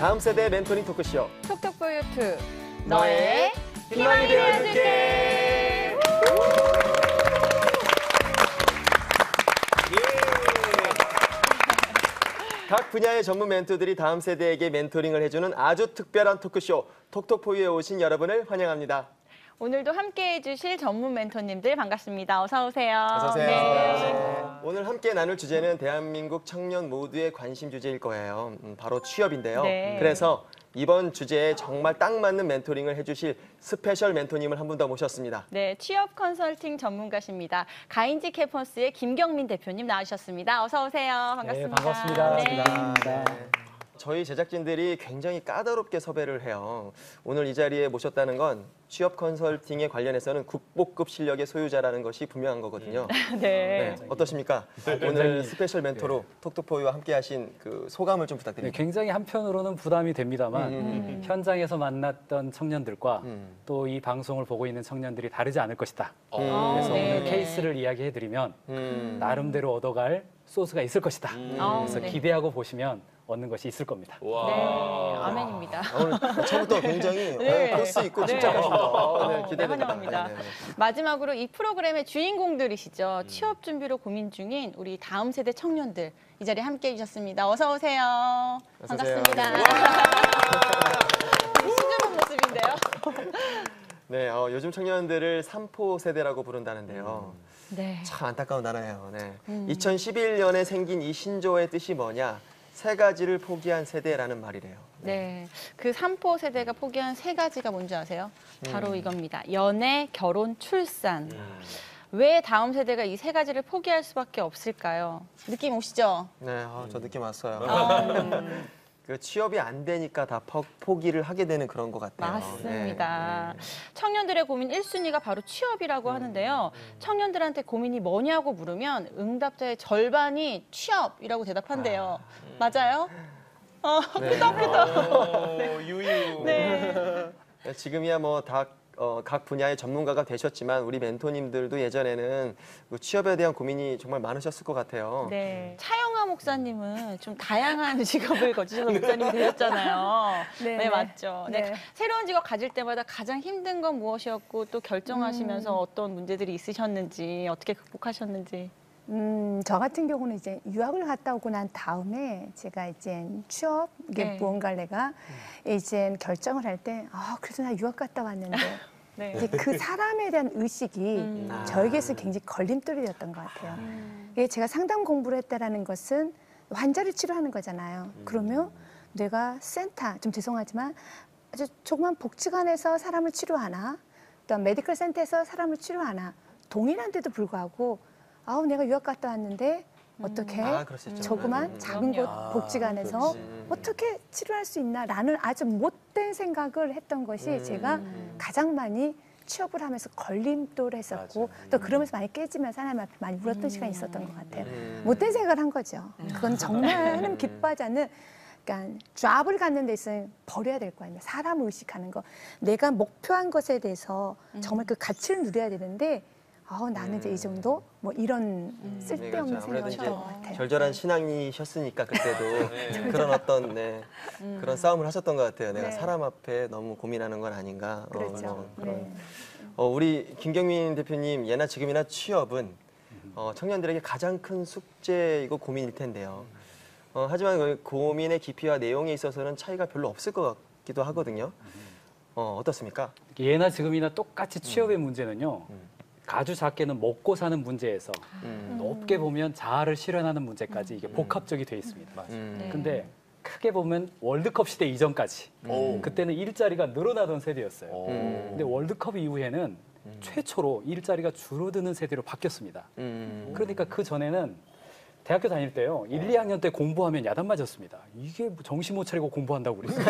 다음 세대 멘토링 토크쇼 톡톡포유2 너의 희망이 되어줄게. 각 분야의 전문 멘토들이 다음 세대에게 멘토링을 해주는 아주 특별한 토크쇼 톡톡포유에 오신 여러분을 환영합니다. 오늘도 함께해 주실 전문 멘토님들 반갑습니다. 어서 오세요. 어서 오세요. 네. 오늘 함께 나눌 주제는 대한민국 청년 모두의 관심 주제일 거예요. 바로 취업인데요. 네. 그래서 이번 주제에 정말 딱 맞는 멘토링을 해주실 스페셜 멘토님을 한 분 더 모셨습니다. 네, 취업 컨설팅 전문가십니다. 가인지 캠퍼스의 김경민 대표님 나오셨습니다. 어서 오세요. 반갑습니다. 네, 반갑습니다. 네. 반갑습니다. 저희 제작진들이 굉장히 까다롭게 섭외를 해요. 오늘 이 자리에 모셨다는 건 취업 컨설팅에 관련해서는 국보급 실력의 소유자라는 것이 분명한 거거든요. 네. 네, 어떠십니까? 오늘 스페셜 멘토로 톡톡포유와 함께하신 그 소감을 좀 네, 부탁드립니다. 굉장히 한편으로는 부담이 됩니다만 현장에서 만났던 청년들과 또 이 방송을 보고 있는 청년들이 다르지 않을 것이다. 그래서 네. 오늘 케이스를 이야기해드리면 나름대로 얻어갈 소스가 있을 것이다. 그래서 네. 기대하고 보시면 얻는 것이 있을 겁니다. 네, 아멘입니다. 오늘 처음부터 굉장히 네. 코스 있고 네. 침착하십니다. 네, 네, 기대됩니다. 환영합니다. 네, 네. 마지막으로 이 프로그램의 주인공들이시죠. 취업 준비로 고민 중인 우리 다음 세대 청년들 이 자리에 함께해 주셨습니다. 어서 오세요. 어서 오세요. 반갑습니다. 수줍은 모습인데요. 네, 요즘 청년들을 삼포 세대라고 부른다는데요. 네. 참 안타까운 단어예요. 네. 2011년에 생긴 이 신조어의 뜻이 뭐냐? 세 가지를 포기한 세대라는 말이래요. 네, 그 3포 세대가 포기한 세 가지가 뭔지 아세요? 바로 이겁니다. 연애, 결혼, 출산. 왜 다음 세대가 이 세 가지를 포기할 수밖에 없을까요? 느낌 오시죠? 네, 저 느낌 왔어요. 아, 그 취업이 안 되니까 다 포기를 하게 되는 그런 것 같아요. 맞습니다. 네. 청년들의 고민 1순위가 바로 취업이라고 하는데요. 청년들한테 고민이 뭐냐고 물으면 응답자의 절반이 취업이라고 대답한대요. 맞아요? 네. 유유. 네. 네, 지금이야 뭐 다 각 분야의 전문가가 되셨지만 우리 멘토님들도 예전에는 그 취업에 대한 고민이 정말 많으셨을 것 같아요. 네. 차영아 목사님은 좀 다양한 직업을 거치셔서 목사님이 되셨잖아요. 네, 맞죠. 네. 네. 새로운 직업 가질 때마다 가장 힘든 건 무엇이었고 또 결정하시면서 어떤 문제들이 있으셨는지 어떻게 극복하셨는지. 저 같은 경우는 이제 유학을 갔다 오고 난 다음에 제가 이제 취업, 이게 네. 무언가를 내가 이제 결정을 할 때, 그래서 나 유학 갔다 왔는데, 네. 이제 그 사람에 대한 의식이 저에게서 굉장히 걸림돌이었던 것 같아요. 이게 제가 상담 공부를 했다라는 것은 환자를 치료하는 거잖아요. 그러면 내가 센터, 좀 죄송하지만 아주 조그만 복지관에서 사람을 치료하나, 또 메디컬 센터에서 사람을 치료하나, 동일한데도 불구하고 내가 유학 갔다 왔는데 어떻게 그럴 수 있죠. 조그만 작은 곳 복지관에서 어떻게 치료할 수 있나라는 아주 못된 생각을 했던 것이 제가 가장 많이 취업을 하면서 걸림돌을 했었고 또 그러면서 많이 깨지면서 하나님 앞에 많이 울었던 시간이 있었던 것 같아요. 못된 생각을 한 거죠. 그건 정말 하나님 기뻐하지 않는 그러니까 잡을 갖는 데 있어서 버려야 될 거 아니에요. 사람을 의식하는 거. 내가 목표한 것에 대해서 정말 그 가치를 누려야 되는데 나는 이제 이 정도 뭐 이런 쓸데없는 네, 그렇죠. 생각을 했던 것 같아요. 절절한 신앙이셨으니까 그때도 그런 어떤 그런 싸움을 하셨던 것 같아요. 내가 네. 사람 앞에 너무 고민하는 건 아닌가. 그렇죠. 그런. 네. 우리 김경민 대표님 예나 지금이나 취업은 청년들에게 가장 큰 숙제이고 고민일 텐데요. 하지만 그 고민의 깊이와 내용에 있어서는 차이가 별로 없을 것 같기도 하거든요. 어떻습니까? 예나 지금이나 똑같이 취업의 문제는요. 아주 작게는 먹고 사는 문제에서 높게 보면 자아를 실현하는 문제까지 이게 복합적이 돼 있습니다. 네. 근데 크게 보면 월드컵 시대 이전까지 그때는 일자리가 늘어나던 세대였어요. 근데 월드컵 이후에는 최초로 일자리가 줄어드는 세대로 바뀌었습니다. 그러니까 그 전에는 대학교 다닐 때요. 1, 2학년 때 공부하면 야단 맞았습니다. 이게 뭐 정신 못 차리고 공부한다고 그랬어요.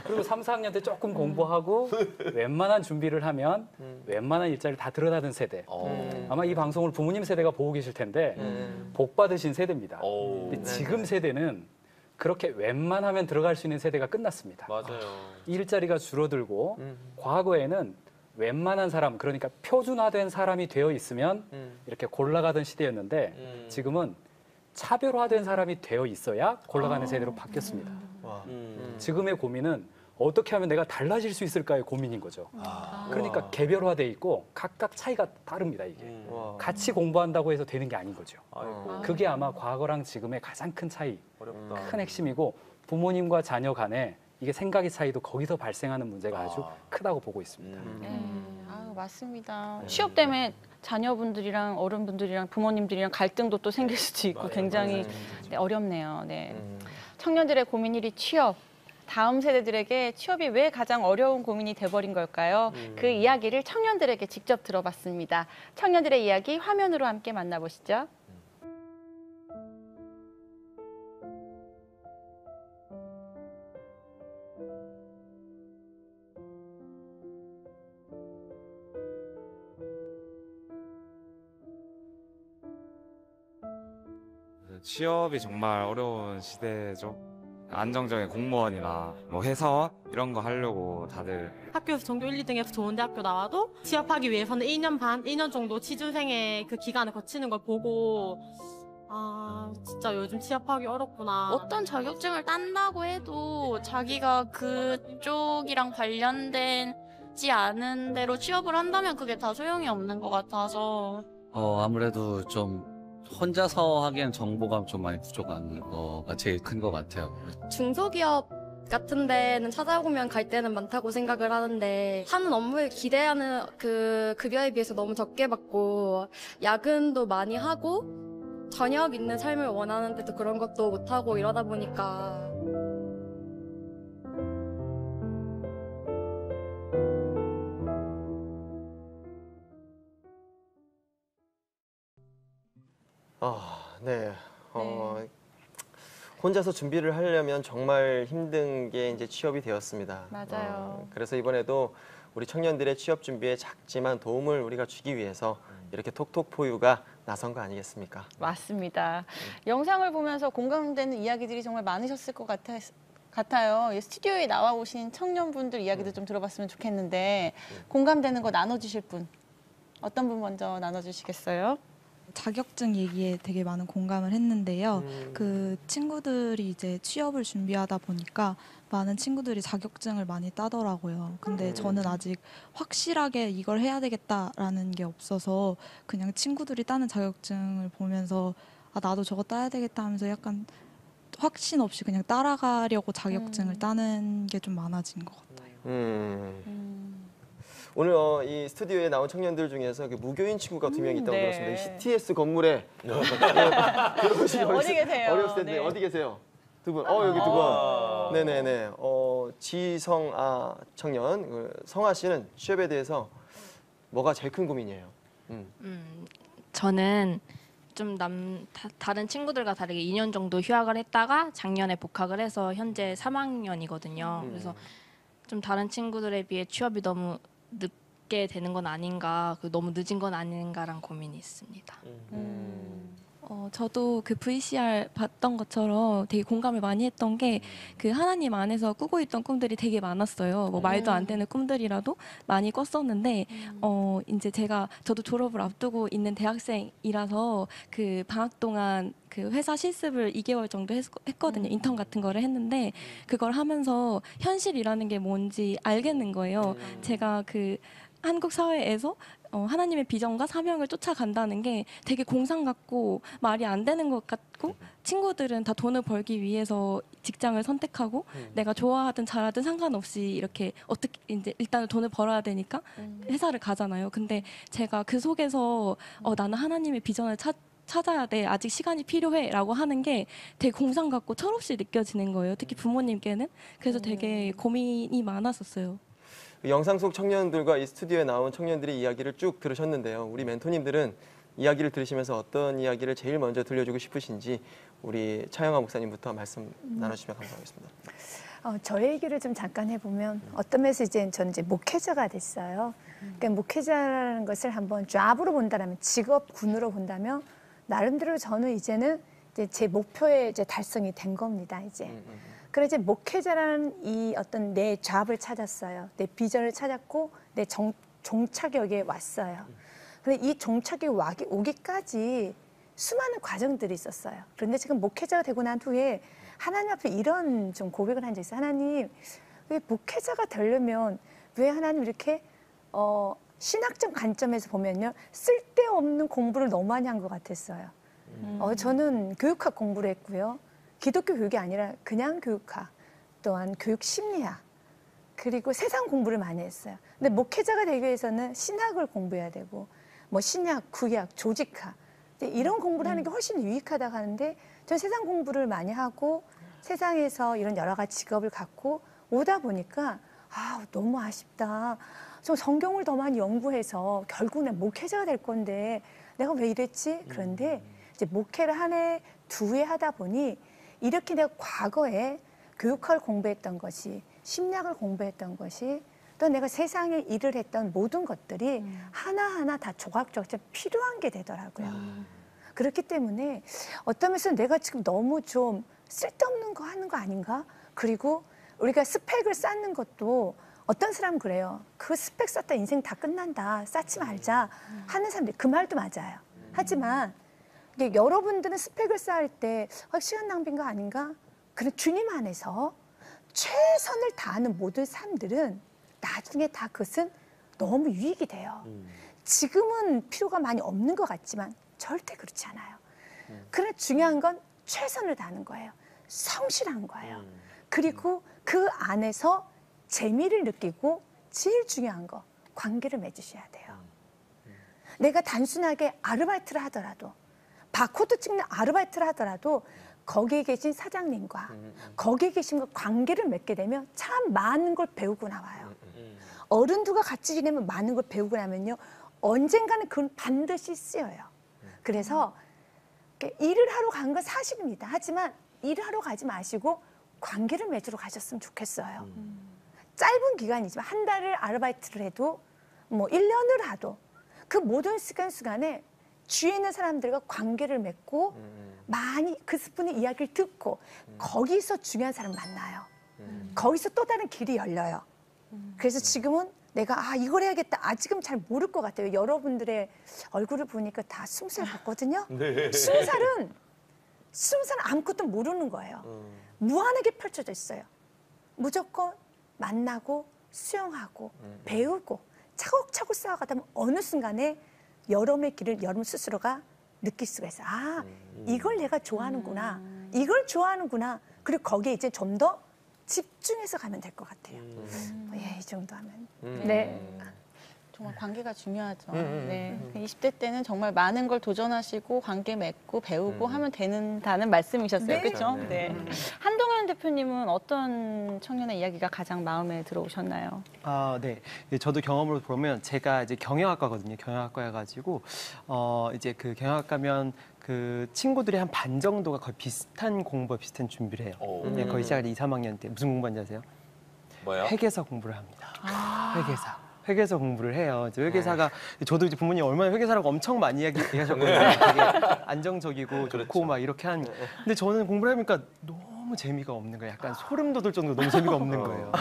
그리고 3, 4학년 때 조금 공부하고 웬만한 준비를 하면 웬만한 일자리를 다 들어다는 세대. 아마 이 방송을 부모님 세대가 보고 계실 텐데 복 받으신 세대입니다. 근데 지금 세대는 그렇게 웬만하면 들어갈 수 있는 세대가 끝났습니다. 맞아요. 일자리가 줄어들고 과거에는 웬만한 사람, 그러니까 표준화된 사람이 되어 있으면 이렇게 골라가던 시대였는데 지금은 차별화된 사람이 되어 있어야 골라가는 세대로 바뀌었습니다. 와. 지금의 고민은 어떻게 하면 내가 달라질 수 있을까의 고민인 거죠. 그러니까 와. 개별화돼 있고 각각 차이가 다릅니다, 이게. 와. 같이 공부한다고 해서 되는 게 아닌 거죠. 아이고. 그게 아마 과거랑 지금의 가장 큰 차이, 어렵다. 큰 핵심이고 부모님과 자녀 간에 이게 생각의 차이도 거기서 발생하는 문제가 아주 크다고 보고 있습니다. 아유, 맞습니다. 취업 때문에 자녀분들이랑 어른분들이랑 부모님들이랑 갈등도 또 생길 수도 있고 굉장히 네, 어렵네요. 네. 청년들의 고민 1위 취업. 다음 세대들에게 취업이 왜 가장 어려운 고민이 돼버린 걸까요? 그 이야기를 청년들에게 직접 들어봤습니다. 청년들의 이야기 화면으로 함께 만나보시죠. 취업이 정말 어려운 시대죠. 안정적인 공무원이나 뭐 회사원 이런 거 하려고 다들 학교에서 전교 1, 2등에서 좋은 대학교 나와도 취업하기 위해서는 2년 반, 2년 정도 취준생의 그 기간을 거치는 걸 보고 아 진짜 요즘 취업하기 어렵구나. 어떤 자격증을 딴다고 해도 자기가 그쪽이랑 관련되지 않은 대로 취업을 한다면 그게 다 소용이 없는 것 같아서 아무래도 좀 혼자서 하기엔 정보가 좀 많이 부족한 거가 제일 큰 것 같아요. 중소기업 같은 데는 찾아보면 갈 데는 많다고 생각을 하는데 하는 업무를 기대하는 그 급여에 비해서 너무 적게 받고 야근도 많이 하고 저녁 있는 삶을 원하는데도 그런 것도 못하고 이러다 보니까 네. 혼자서 준비를 하려면 정말 힘든 게 이제 취업이 되었습니다. 맞아요. 그래서 이번에도 우리 청년들의 취업 준비에 작지만 도움을 우리가 주기 위해서 이렇게 톡톡포유가 나선 거 아니겠습니까? 맞습니다. 영상을 보면서 공감되는 이야기들이 정말 많으셨을 것 같아요. 이 스튜디오에 나와 오신 청년분들 이야기도 좀 들어봤으면 좋겠는데 공감되는 거 나눠주실 분 어떤 분 먼저 나눠주시겠어요? 자격증 얘기에 되게 많은 공감을 했는데요. 그 친구들이 이제 취업을 준비하다 보니까 많은 친구들이 자격증을 많이 따더라고요. 근데 저는 아직 확실하게 이걸 해야 되겠다라는 게 없어서 그냥 친구들이 따는 자격증을 보면서 아 나도 저거 따야 되겠다 하면서 약간 확신 없이 그냥 따라가려고 자격증을 따는 게 좀 많아진 것 같아요. 오늘 이 스튜디오에 나온 청년들 중에서 그 무교인 친구가 2명 있다고 네. 들었습니다. 이 CTS 건물에 들어오시기 네, 어디 계세요? 어려웠을 텐데 네. 어디 계세요? 두 분. 여기 두 분. 네네네. 지성아 청년, 성아 씨는 취업에 대해서 뭐가 제일 큰 고민이에요? 저는 좀 다른 친구들과 다르게 2년 정도 휴학을 했다가 작년에 복학을 해서 현재 3학년이거든요. 그래서 좀 다른 친구들에 비해 취업이 너무 늦게 되는 건 아닌가, 너무 늦은 건 아닌가란 고민이 있습니다. 저도 그 VCR 봤던 것처럼 되게 공감을 많이 했던 게 그 하나님 안에서 꾸고 있던 꿈들이 되게 많았어요. 뭐 말도 안 되는 꿈들이라도 많이 꿨었는데 이제 저도 졸업을 앞두고 있는 대학생이라서 그 방학 동안 그 회사 실습을 2개월 정도 했거든요. 인턴 같은 거를 했는데 그걸 하면서 현실이라는 게 뭔지 알겠는 거예요. 제가 그 한국 사회에서 하나님의 비전과 사명을 쫓아간다는 게 되게 공상 같고 말이 안 되는 것 같고 친구들은 다 돈을 벌기 위해서 직장을 선택하고 내가 좋아하든 잘하든 상관없이 이렇게 어떻게 이제 일단은 돈을 벌어야 되니까 회사를 가잖아요. 근데 제가 그 속에서 나는 하나님의 비전을 찾아야 돼. 아직 시간이 필요해. 라고 하는 게 되게 공상 같고 철없이 느껴지는 거예요. 특히 부모님께는. 그래서 되게 고민이 많았었어요. 영상 속 청년들과 이 스튜디오에 나온 청년들의 이야기를 쭉 들으셨는데요. 우리 멘토님들은 이야기를 들으시면서 어떤 이야기를 제일 먼저 들려주고 싶으신지 우리 차영아 목사님부터 말씀 나눠주시면 감사하겠습니다. 저의 얘기를 좀 잠깐 해보면 어떤 면에서 저는 이제 목회자가 됐어요. 그러니까 목회자라는 것을 한번 잡으로 본다면 직업군으로 본다면 나름대로 저는 이제는 이제 제 목표에 이제 달성이 된 겁니다. 이제. 그래서 이제 목회자라는 이 어떤 내 잡을 찾았어요. 내 비전을 찾았고 내 종착역에 왔어요. 근데 이 종착역에 오기까지 수많은 과정들이 있었어요. 그런데 지금 목회자가 되고 난 후에 하나님 앞에 이런 좀 고백을 한 적이 있어요. 하나님, 왜 목회자가 되려면 왜 하나님 이렇게 신학적 관점에서 보면요, 쓸데없는 공부를 너무 많이 한 것 같았어요. 저는 교육학 공부를 했고요. 기독교 교육이 아니라 그냥 교육학, 또한 교육 심리학, 그리고 세상 공부를 많이 했어요. 근데 목회자가 되기 위해서는 신학을 공부해야 되고, 뭐 신약, 구약, 조직학, 이런 공부를 하는 게 훨씬 유익하다고 하는데, 전 세상 공부를 많이 하고 세상에서 이런 여러 가지 직업을 갖고 오다 보니까 너무 아쉽다. 좀 성경을 더 많이 연구해서 결국은 목회자가 될 건데 내가 왜 이랬지? 그런데 이제 목회를 한 해, 두 해 하다 보니 이렇게 내가 과거에 교육학을 공부했던 것이, 심리학을 공부했던 것이, 또 내가 세상에 일을 했던 모든 것들이 하나하나 다 조각조각 필요한 게 되더라고요. 그렇기 때문에 어떤 면에서 내가 지금 너무 좀 쓸데없는 거 하는 거 아닌가? 그리고 우리가 스펙을 쌓는 것도 어떤 사람은 그래요. 그 스펙 쌓다 인생 다 끝난다. 쌓지 말자 하는 사람들이 그 말도 맞아요. 하지만 이게 여러분들은 스펙을 쌓을 때 시간 낭비인 거 아닌가? 그런 주님 안에서 최선을 다하는 모든 삶들은 나중에 다 그것은 너무 유익이 돼요. 지금은 필요가 많이 없는 것 같지만 절대 그렇지 않아요. 그러나 중요한 건 최선을 다하는 거예요. 성실한 거예요. 그리고 그 안에서 재미를 느끼고 제일 중요한 거, 관계를 맺으셔야 돼요. 내가 단순하게 아르바이트를 하더라도, 바코드 찍는 아르바이트를 하더라도 거기에 계신 사장님과 거기에 계신 것 관계를 맺게 되면 참 많은 걸 배우고 나와요. 어른들과 같이 지내면 많은 걸 배우고 나면요, 언젠가는 그건 반드시 쓰여요. 그래서 일을 하러 간 건 사실입니다. 하지만 일을 하러 가지 마시고 관계를 맺으러 가셨으면 좋겠어요. 짧은 기간이지만 한 달을 아르바이트를 해도 뭐 1년을 하도 그 모든 시간에 주위에 있는 사람들과 관계를 맺고 많이 그 분의 이야기를 듣고 거기서 중요한 사람 만나요. 거기서 또 다른 길이 열려요. 그래서 지금은 내가 이걸 해야겠다. 아직은 잘 모를 것 같아요. 여러분들의 얼굴을 보니까 다 20살 같거든요. 네. 20살은 아무것도 모르는 거예요. 무한하게 펼쳐져 있어요. 무조건 만나고 수용하고 배우고 차곡차곡 쌓아가다 보면 어느 순간에 여러분의 길을 여러분 스스로가 느낄 수가 있어요. 이걸 내가 좋아하는구나. 이걸 좋아하는구나. 그리고 거기에 이제 좀 더 집중해서 가면 될 것 같아요. 이 정도 하면. 네. 정말 관계가 중요하죠. 네. 20대 때는 정말 많은 걸 도전하시고 관계 맺고 배우고 하면 된다는 말씀이셨어요. 네. 그렇죠? 네. 한동현 대표님은 어떤 청년의 이야기가 가장 마음에 들어오셨나요? 네. 저도 경험으로 보면 제가 이제 경영학과거든요. 경영학과여가지고 이제 그 경영학과면 그 친구들이 한 반 정도가 거의 비슷한 공부와 비슷한 준비를 해요. 거의 시작할 2, 3학년 때 무슨 공부하는지 아세요? 뭐요? 회계사 공부를 합니다. 회계사 공부를 해요. 회계사가 저도 이제 부모님 얼마나 회계사라고 엄청 많이 얘기하셨거든요. 되게 안정적이고 좋고 막 이렇게 한. 근데 저는 공부를 해보니까 너무 재미가 없는 거예요. 약간 소름 돋을 정도로 너무 재미가 없는 거예요.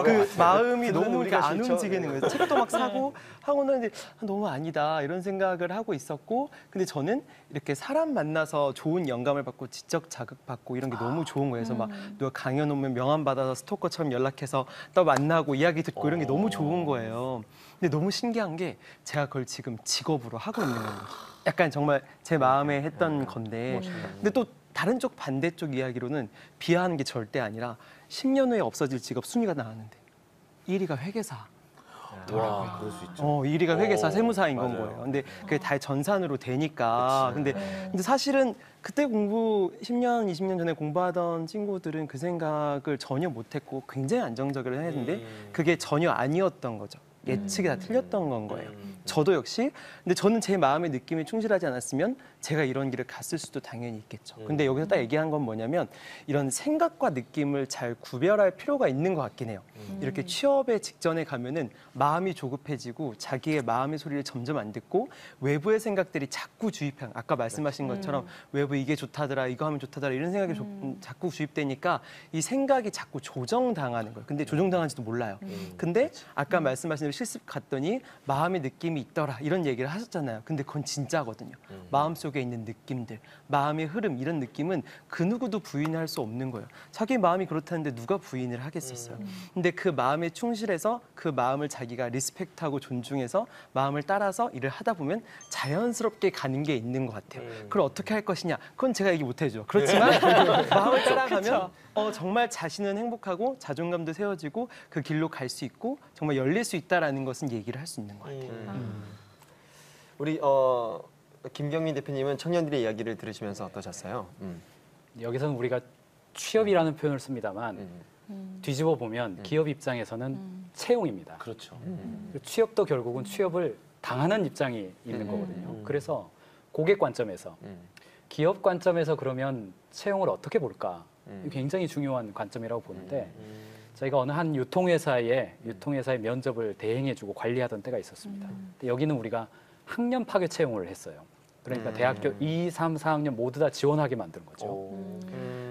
그 마음이 너무 이렇게 안 움직이는 거예요. 책도 막 사고 하고 나는데 너무 아니다 이런 생각을 하고 있었고, 근데 저는 이렇게 사람 만나서 좋은 영감을 받고 지적 자극 받고 이런 게 너무 좋은 거예요. 그래서 막 누가 강연 오면 명함 받아서 스토커처럼 연락해서 또 만나고 이야기 듣고 이런 게 너무 좋은 거예요. 근데 너무 신기한 게 제가 그걸 지금 직업으로 하고 있는 거예요. 약간 정말 제 마음에 했던 건데, 근데 또 다른 쪽 반대쪽 이야기로는 비하하는 게 절대 아니라 10년 후에 없어질 직업 순위가 나왔는데 1위가 회계사. 와, 그럴 수 있죠. 1위가 회계사, 세무사인 건 맞아요. 거예요. 근데 그게 다 전산으로 되니까. 근데 사실은 그때 10년, 20년 전에 공부하던 친구들은 그 생각을 전혀 못했고 굉장히 안정적으로 했는데 그게 전혀 아니었던 거죠. 예측이 다 틀렸던 건 거예요. 저도 역시. 근데 저는 제 마음의 느낌에 충실하지 않았으면 제가 이런 길을 갔을 수도 당연히 있겠죠. 근데 여기서 딱 얘기한 건 뭐냐면 이런 생각과 느낌을 잘 구별할 필요가 있는 것 같긴 해요. 이렇게 취업에 직전에 가면은 마음이 조급해지고 자기의 마음의 소리를 점점 안 듣고 외부의 생각들이 자꾸 주입한, 아까 말씀하신 것처럼 외부 이게 좋다더라, 이거 하면 좋다더라 이런 생각이 자꾸 주입되니까 이 생각이 자꾸 조정당하는 거예요. 근데 조정당한지도 몰라요. 근데 아까 말씀하신 대로 실습 갔더니 마음의 느낌이 느낌이 있더라 이런 얘기를 하셨잖아요. 근데 그건 진짜거든요. 마음속에 있는 느낌들, 마음의 흐름 이런 느낌은 그 누구도 부인할 수 없는 거예요. 자기 마음이 그렇다는데 누가 부인을 하겠었어요. 근데 그 마음에 충실해서 그 마음을 자기가 리스펙트하고 존중해서 마음을 따라서 일을 하다 보면 자연스럽게 가는 게 있는 것 같아요. 그걸 어떻게 할 것이냐? 그건 제가 얘기 못 해줘. 그렇지만 마음을 따라가면 정말 자신은 행복하고 자존감도 세워지고 그 길로 갈 수 있고 정말 열릴 수 있다라는 것은 얘기를 할 수 있는 것 같아요. 우리 김경민 대표님은 청년들의 이야기를 들으시면서 어떠셨어요? 여기서는 우리가 취업이라는 표현을 씁니다만 뒤집어 보면 기업 입장에서는 채용입니다. 그렇죠. 취업도 결국은 취업을 당하는 입장이 있는 거거든요. 그래서 고객 관점에서 기업 관점에서 그러면 채용을 어떻게 볼까? 굉장히 중요한 관점이라고 보는데 저희가 어느 한 유통회사의 면접을 대행해주고 관리하던 때가 있었습니다. 근데 여기는 우리가 학년 파괴 채용을 했어요. 그러니까 대학교 2, 3, 4학년 모두 다 지원하게 만든 거죠.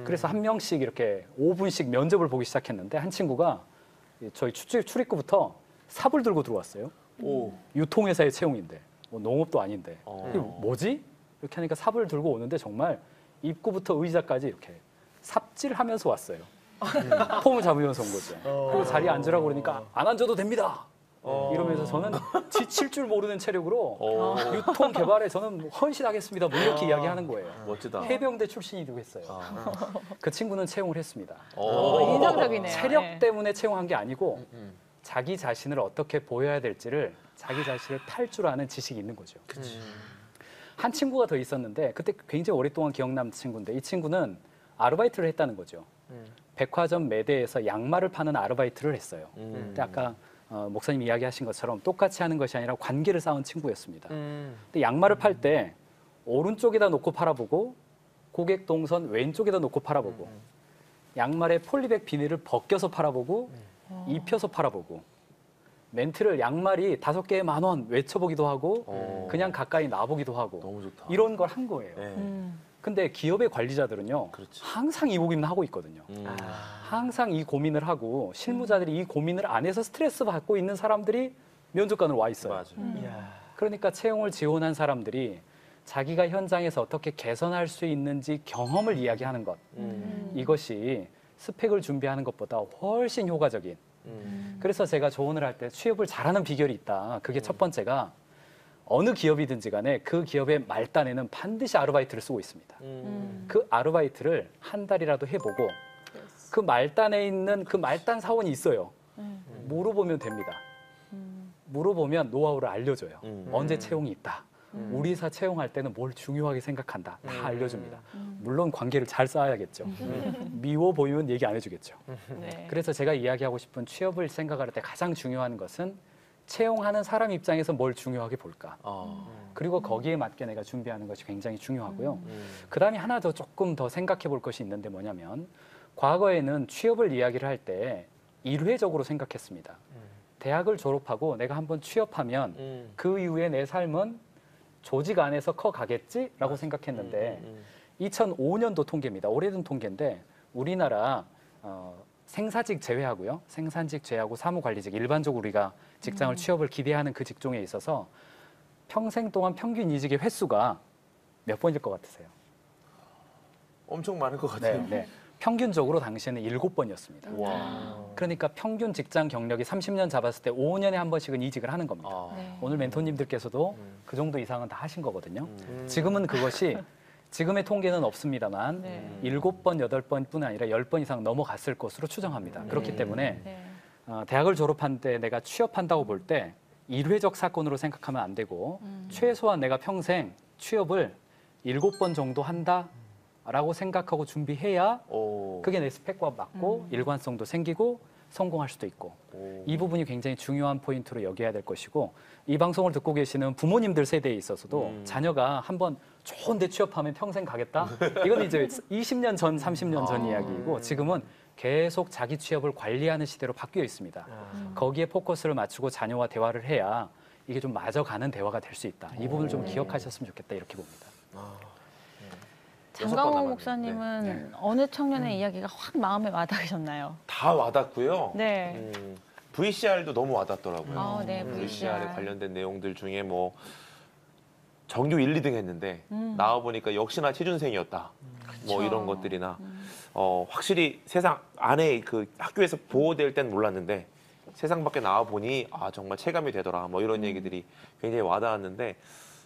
그래서 한 명씩 이렇게 5분씩 면접을 보기 시작했는데 한 친구가 저희 출입구부터 삽을 들고 들어왔어요. 유통회사의 채용인데 농업도 아닌데 이게 뭐지? 이렇게 하니까 삽을 들고 오는데 정말 입구부터 의자까지 이렇게 삽질하면서 왔어요. 폼을 잡으면서 온 거죠. 그리고 자리에 앉으라고 그러니까 안 앉아도 됩니다. 이러면서 저는 지칠 줄 모르는 체력으로 유통 개발에 저는 헌신하겠습니다. 뭐 이렇게 이야기하는 거예요. 멋지다. 해병대 출신이기도 했어요. 그 친구는 채용을 했습니다. 인상적이네요. 체력 때문에 채용한 게 아니고 자기 자신을 어떻게 보여야 될지를 자기 자신을 팔 줄 아는 지식이 있는 거죠. 한 친구가 더 있었는데 그때 굉장히 오랫동안 기억남는 친구인데 이 친구는 아르바이트를 했다는 거죠. 백화점 매대에서 양말을 파는 아르바이트를 했어요. 근데 아까 목사님 이야기하신 것처럼 똑같이 하는 것이 아니라 관계를 쌓은 친구였습니다. 근데 양말을 팔 때 오른쪽에다 놓고 팔아보고 고객 동선 왼쪽에다 놓고 팔아보고 양말에 폴리백 비닐을 벗겨서 팔아보고 입혀서 팔아보고 멘트를 양말이 5개에 10,000원 외쳐보기도 하고 그냥 가까이 놔보기도 하고 너무 좋다. 이런 걸 한 거예요. 근데 기업의 관리자들은요 항상 이 고민을 하고 있거든요. 항상 이 고민을 하고 실무자들이 이 고민을 안 해서 스트레스 받고 있는 사람들이 면접관으로 와 있어요. 그러니까 채용을 지원한 사람들이 자기가 현장에서 어떻게 개선할 수 있는지 경험을 이야기하는 것 이것이 스펙을 준비하는 것보다 훨씬 효과적인 그래서 제가 조언을 할 때 취업을 잘하는 비결이 있다. 그게 첫 번째가 어느 기업이든지 간에 그 기업의 말단에는 반드시 아르바이트를 쓰고 있습니다. 그 아르바이트를 한 달이라도 해보고 그 말단에 있는 그 말단 사원이 있어요. 물어보면 됩니다. 물어보면 노하우를 알려줘요. 언제 채용이 있다. 우리 회사 채용할 때는 뭘 중요하게 생각한다. 다 알려줍니다. 물론 관계를 잘 쌓아야겠죠. 미워 보이면 얘기 안 해주겠죠. 그래서 제가 이야기하고 싶은 취업을 생각할 때 가장 중요한 것은 채용하는 사람 입장에서 뭘 중요하게 볼까. 그리고 거기에 맞게 내가 준비하는 것이 굉장히 중요하고요. 그다음에 하나 더 조금 더 생각해 볼 것이 있는데 뭐냐면 과거에는 취업을 이야기를 할 때 일회적으로 생각했습니다. 대학을 졸업하고 내가 한번 취업하면 그 이후에 내 삶은 조직 안에서 커가겠지라고 생각했는데 2005년도 통계입니다. 오래된 통계인데 우리나라 생사직 제외하고요. 생산직 제외하고 사무관리직 일반적으로 우리가 직장을 취업을 기대하는 그 직종에 있어서 평생 동안 평균 이직의 횟수가 몇 번일 것 같으세요? 엄청 많을 것 같아요. 네. 평균적으로 당시에는 7번이었습니다. 와. 그러니까 평균 직장 경력이 30년 잡았을 때 5년에 한 번씩은 이직을 하는 겁니다. 오늘 멘토님들께서도 그 정도 이상은 다 하신 거거든요. 지금은 그것이 지금의 통계는 없습니다만 7번, 8번뿐 아니라 10번 이상 넘어갔을 것으로 추정합니다. 그렇기 때문에 대학을 졸업한 때 내가 취업한다고 볼 때 일회적 사건으로 생각하면 안 되고 최소한 내가 평생 취업을 7번 정도 한다라고 생각하고 준비해야 그게 내 스펙과 맞고 일관성도 생기고 성공할 수도 있고 이 부분이 굉장히 중요한 포인트로 여겨야 될 것이고 이 방송을 듣고 계시는 부모님들 세대에 있어서도 자녀가 한번 좋은 데 취업하면 평생 가겠다? 이건 이제 20년 전, 30년 전 이야기이고 지금은 계속 자기 취업을 관리하는 시대로 바뀌어 있습니다. 거기에 포커스를 맞추고 자녀와 대화를 해야 이게 좀 맞아가는 대화가 될 수 있다. 이 부분을 좀 기억하셨으면 좋겠다 이렇게 봅니다. 장강호 목사님은 어느 청년의 이야기가 확 마음에 와닿으셨나요? 다 와닿고요. 네. VCR도 너무 와닿더라고요. 아, 네, VCR에 VCR. 관련된 내용들 중에 뭐 정규 1, 2등 했는데 나와 보니까 역시나 취준생이었다. 뭐 이런 것들이나 확실히 세상 안에 그 학교에서 보호될 땐 몰랐는데 세상 밖에 나와 보니 아 정말 체감이 되더라. 뭐 이런 얘기들이 굉장히 와닿았는데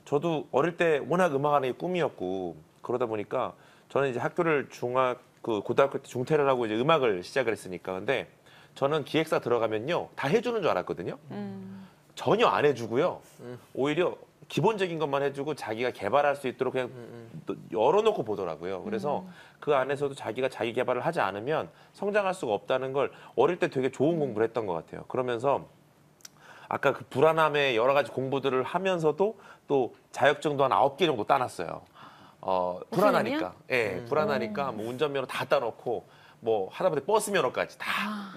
저도 어릴 때 워낙 음악하는 게 꿈이었고 그러다 보니까 저는 이제 학교를 고등학교 때 중퇴를 하고 이제 음악을 시작을 했으니까 근데 저는 기획사 들어가면요 다 해주는 줄 알았거든요. 전혀 안 해주고요. 오히려 기본적인 것만 해주고 자기가 개발할 수 있도록 그냥 열어놓고 보더라고요. 그래서 그 안에서도 자기가 자기 개발을 하지 않으면 성장할 수가 없다는 걸 어릴 때 되게 좋은 공부를 했던 것 같아요. 그러면서 아까 그 불안함의 여러 가지 공부들을 하면서도 또 자격증도 한 9개 정도 따놨어요. 불안하니까. 예, 불안하니까 뭐 운전면허 다 따놓고 뭐 하다못해 버스 면허까지 다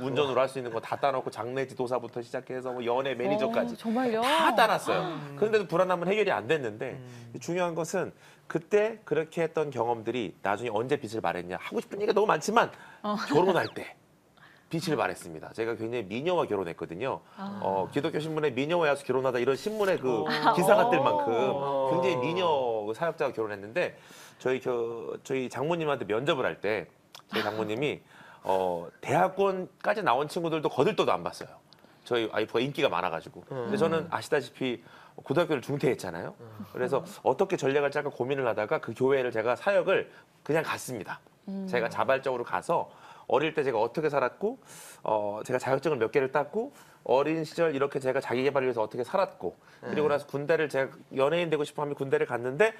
운전으로 할 수 있는 거 다 따놓고 장례지도사부터 시작해서 뭐 연애 매니저까지 정말요? 다 따놨어요. 그런데도 불안함은 해결이 안 됐는데 중요한 것은 그때 그렇게 했던 경험들이 나중에 언제 빛을 발했냐. 하고 싶은 얘기가 너무 많지만 결혼할 때 빛을 발했습니다. 제가 굉장히 미녀와 결혼했거든요. 기독교 신문에 미녀와 야수 결혼하다 이런 신문에 그 기사가 뜰 만큼 굉장히 미녀 사역자가 결혼했는데 저희 장모님한테 면접을 할 때 제 장모님이 대학원까지 나온 친구들도 거들떠도 안 봤어요. 저희 와이프가 인기가 많아가지고. 근데 저는 아시다시피 고등학교를 중퇴했잖아요. 그래서 어떻게 전략을 짤까 고민을 하다가 그 교회를 제가 사역을 그냥 갔습니다. 제가 자발적으로 가서 어릴 때 제가 어떻게 살았고 제가 자격증을 몇 개를 땄고 어린 시절 이렇게 제가 자기 개발을 위해서 어떻게 살았고 그리고 나서 군대를 제가 연예인 되고 싶어 하면 군대를 갔는데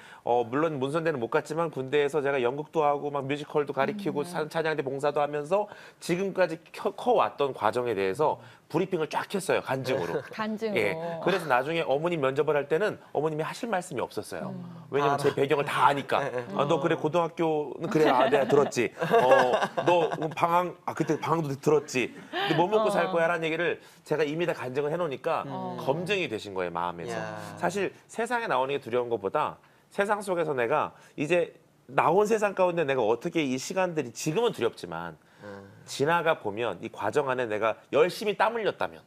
물론 문선대는 못 갔지만 군대에서 제가 연극도 하고 막 뮤지컬도 가리키고 찬양대 봉사도 하면서 지금까지 커왔던 과정에 대해서 브리핑을 쫙 했어요. 간증으로. 간증으로. 예. 그래서 나중에 어머님 면접을 할 때는 어머님이 하실 말씀이 없었어요. 왜냐면 제 배경을 다 아니까. 너 그래 고등학교는 그래 내가 들었지. 너 방황 그때 방황도 들었지. 근데 뭐 먹고 살 거야라는 얘기를 제가 이미 다 간증을 해놓으니까 검증이 되신 거예요 마음에서. 사실 세상에 나오는 게 두려운 것보다 세상 속에서 내가 이제 나온 세상 가운데 내가 어떻게 이 시간들이 지금은 두렵지만 지나가 보면 이 과정 안에 내가 열심히 땀 흘렸다면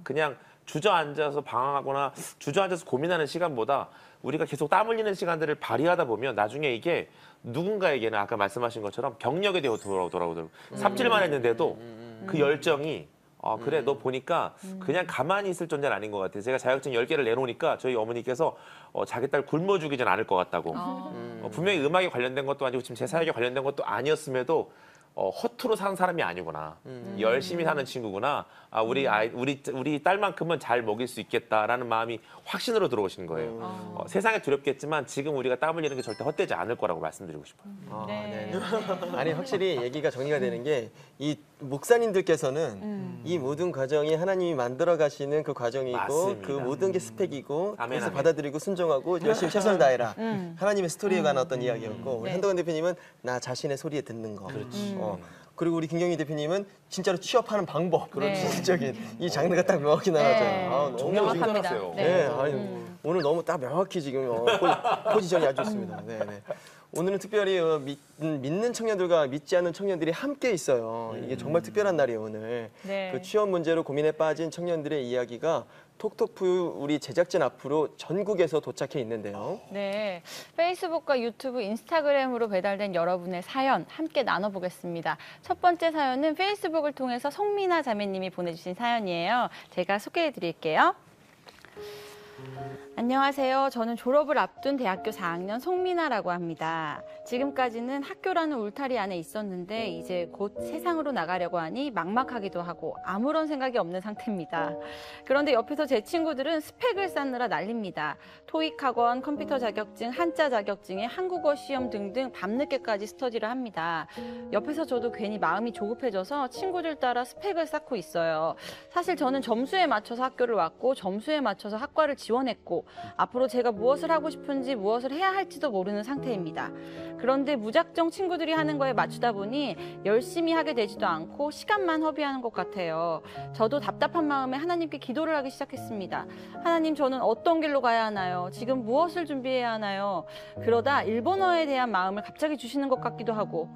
그냥 주저앉아서 방황하거나 주저앉아서 고민하는 시간보다 우리가 계속 땀 흘리는 시간들을 발휘하다 보면 나중에 이게 누군가에게는 아까 말씀하신 것처럼 경력에 대해 돌아오더라고요. 삽질만 했는데도 그 열정이 그래 너 보니까 그냥 가만히 있을 존재는 아닌 것 같아. 제가 자격증 10개를 내놓으니까 저희 어머니께서 자기 딸 굶어 죽이진 않을 것 같다고. 분명히 음악에 관련된 것도 아니고 지금 제 사역에 관련된 것도 아니었음에도 허투루 사는 사람이 아니구나. 열심히 사는 친구구나. 우리 딸만큼은 잘 먹일 수 있겠다라는 마음이 확신으로 들어오신 거예요. 세상에 두렵겠지만 지금 우리가 땀 흘리는 게 절대 헛되지 않을 거라고 말씀드리고 싶어요. 네. 아니 확실히 얘기가 정리가 되는 게 이 목사님들께서는 이 모든 과정이 하나님이 만들어 가시는 그 과정이고 맞습니다. 그 모든 게 스펙이고 아멘, 그래서 아멘. 받아들이고 순종하고 열심히 최선을 다해라. 하나님의 스토리에 관한 어떤 이야기였고 우리 한동훈 대표님은 나 자신의 소리에 듣는 거. 그리고 우리 김경희 대표님은 진짜로 취업하는 방법, 실질적인 이 장르가 딱 명확히 나눠져요. 정말 너무 명확합니다. 네, 아니, 오늘 너무 딱 명확히 지금 포지션이 아주 좋습니다. 네, 네. 오늘은 특별히 믿는 청년들과 믿지 않는 청년들이 함께 있어요. 이게 정말 특별한 날이에요, 오늘. 네. 그 취업 문제로 고민에 빠진 청년들의 이야기가 톡톡푸 우리 제작진 앞으로 전국에서 도착해 있는데요. 네, 페이스북과 유튜브, 인스타그램으로 배달된 여러분의 사연 함께 나눠보겠습니다. 첫 번째 사연은 페이스북을 통해서 송민아 자매님이 보내주신 사연이에요. 제가 소개해드릴게요. 안녕하세요. 저는 졸업을 앞둔 대학교 4학년 송민아라고 합니다. 지금까지는 학교라는 울타리 안에 있었는데 이제 곧 세상으로 나가려고 하니 막막하기도 하고 아무런 생각이 없는 상태입니다. 그런데 옆에서 제 친구들은 스펙을 쌓느라 난립니다. 토익 학원, 컴퓨터 자격증, 한자 자격증에 한국어 시험 등등 밤늦게까지 스터디를 합니다. 옆에서 저도 괜히 마음이 조급해져서 친구들 따라 스펙을 쌓고 있어요. 사실 저는 점수에 맞춰서 학교를 왔고 점수에 맞춰서 학과를 지원했고 앞으로 제가 무엇을 하고 싶은지 무엇을 해야 할지도 모르는 상태입니다. 그런데 무작정 친구들이 하는 거에 맞추다 보니 열심히 하게 되지도 않고 시간만 허비하는 것 같아요. 저도 답답한 마음에 하나님께 기도를 하기 시작했습니다. 하나님, 저는 어떤 길로 가야 하나요? 지금 무엇을 준비해야 하나요? 그러다 일본어에 대한 마음을 갑자기 주시는 것 같기도 하고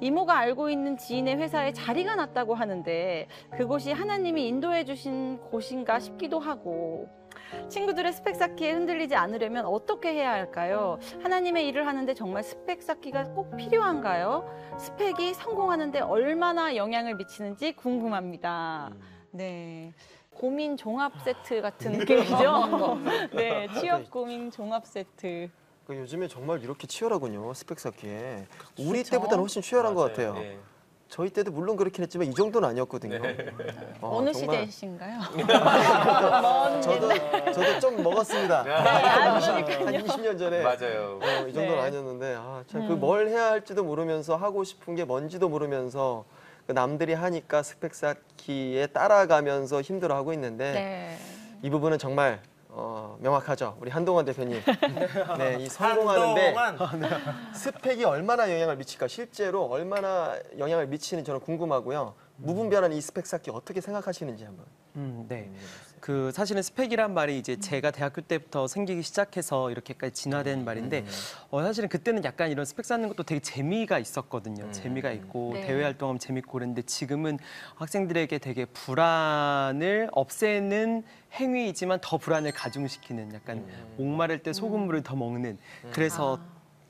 이모가 알고 있는 지인의 회사에 자리가 났다고 하는데 그곳이 하나님이 인도해 주신 곳인가 싶기도 하고 친구들의 스펙 쌓기에 흔들리지 않으려면 어떻게 해야 할까요? 하나님의 일을 하는데 정말 스펙 쌓기가 꼭 필요한가요? 스펙이 성공하는데 얼마나 영향을 미치는지 궁금합니다. 네. 고민 종합 세트 같은 느낌이죠? 네, 취업 고민 종합 세트. 요즘에 정말 이렇게 치열하군요, 스펙 쌓기에. 우리 때보다는 훨씬 치열한 것 같아요. 네. 저희 때도 물론 그렇긴 했지만 이 정도는 아니었거든요. 어느 정말. 시대이신가요? 저도 좀 먹었습니다. 한 20년 전에. 맞아요. 이 정도는 아니었는데 참 그 뭘 해야 할지도 모르면서 하고 싶은 게 뭔지도 모르면서 그 남들이 하니까 스펙 쌓기에 따라가면서 힘들어하고 있는데 이 부분은 정말 명확하죠. 우리 한동원 대표님. 네, 이 성공하는데 스펙이 얼마나 영향을 미칠까, 실제로 얼마나 영향을 미치는지 저는 궁금하고요. 무분별한 이 스펙 쌓기 어떻게 생각하시는지 한번. 네. 그 사실은 스펙이란 말이 이제 제가 대학교 때부터 생기기 시작해서 이렇게까지 진화된 말인데 사실은 그때는 약간 이런 스펙 쌓는 것도 되게 재미가 있었거든요. 재미가 있고 네. 대외 활동하면 재밌고 그랬는데 지금은 학생들에게 되게 불안을 없애는 행위이지만 더 불안을 가중시키는 약간 목마를 때 소금물을 더 먹는 그래서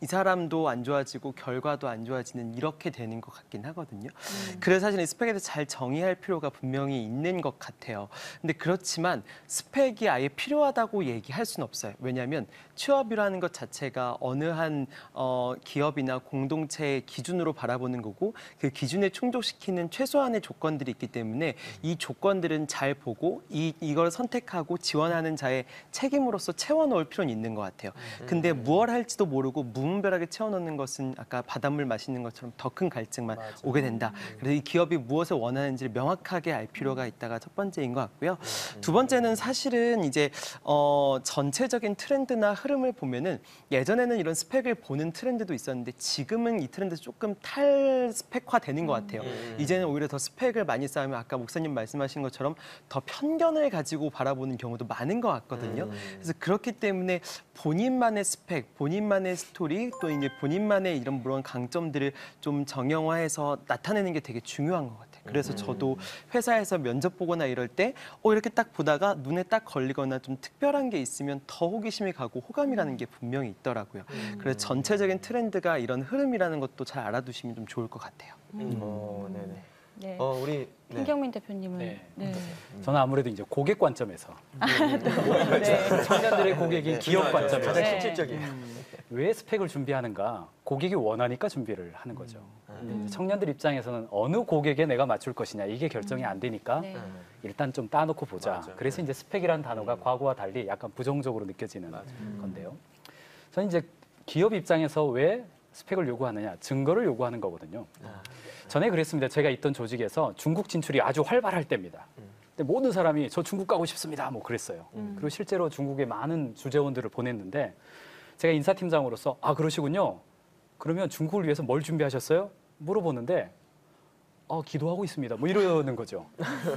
이 사람도 안 좋아지고 결과도 안 좋아지는 이렇게 되는 것 같긴 하거든요. 그래서 사실 이 스펙에 대해서 잘 정의할 필요가 분명히 있는 것 같아요. 근데 그렇지만 스펙이 아예 필요하다고 얘기할 수는 없어요. 왜냐하면 취업이라는 것 자체가 어느 한 기업이나 공동체의 기준으로 바라보는 거고 그 기준에 충족시키는 최소한의 조건들이 있기 때문에 이 조건들은 잘 보고 이걸 선택하고 지원하는 자의 책임으로서 채워넣을 필요는 있는 것 같아요. 근데 무엇 할지도 모르고 무분별하게 채워넣는 것은 아까 바닷물 마시는 것처럼 더 큰 갈증만 오게 된다. 그래서 이 기업이 무엇을 원하는지를 명확하게 알 필요가 있다가 첫 번째인 것 같고요. 두 번째는 사실은 이제 전체적인 트렌드나 흐름을 보면은 예전에는 이런 스펙을 보는 트렌드도 있었는데 지금은 이 트렌드 조금 탈스펙화되는 것 같아요. 이제는 오히려 더 스펙을 많이 쌓으면 아까 목사님 말씀하신 것처럼 더 편견을 가지고 바라보는 경우도 많은 것 같거든요. 그래서 그렇기 때문에 본인만의 스펙, 본인만의 스토리, 또 이제 본인만의 이런 물론 강점들을 좀 정형화해서 나타내는 게 되게 중요한 것 같아요. 그래서 저도 회사에서 면접 보거나 이럴 때 이렇게 딱 보다가 눈에 딱 걸리거나 좀 특별한 게 있으면 더 호기심이 가고 호감이 가는 게 분명히 있더라고요. 그래서 전체적인 트렌드가 이런 흐름이라는 것도 잘 알아두시면 좀 좋을 것 같아요. 네네. 네. 우리 김경민 대표님은 네. 저는 아무래도 이제 고객 관점에서 청년들의 고객인 기업 관점에서 가장 실질적인 왜 스펙을 준비하는가? 고객이 원하니까 준비를 하는 거죠. 근데 청년들 입장에서는 어느 고객에 내가 맞출 것이냐 이게 결정이 안 되니까 일단 좀 따놓고 보자. 그래서 이제 스펙이라는 단어가 과거와 달리 약간 부정적으로 느껴지는 건데요. 저는 이제 기업 입장에서 왜 스펙을 요구하느냐? 증거를 요구하는 거거든요. 전에 그랬습니다. 제가 있던 조직에서 중국 진출이 아주 활발할 때입니다. 근데 모든 사람이 저 중국 가고 싶습니다. 뭐 그랬어요. 그리고 실제로 중국에 많은 주재원들을 보냈는데 제가 인사팀장으로서 그러시군요. 그러면 중국을 위해서 뭘 준비하셨어요? 물어보는데 기도하고 있습니다. 뭐 이러는 거죠.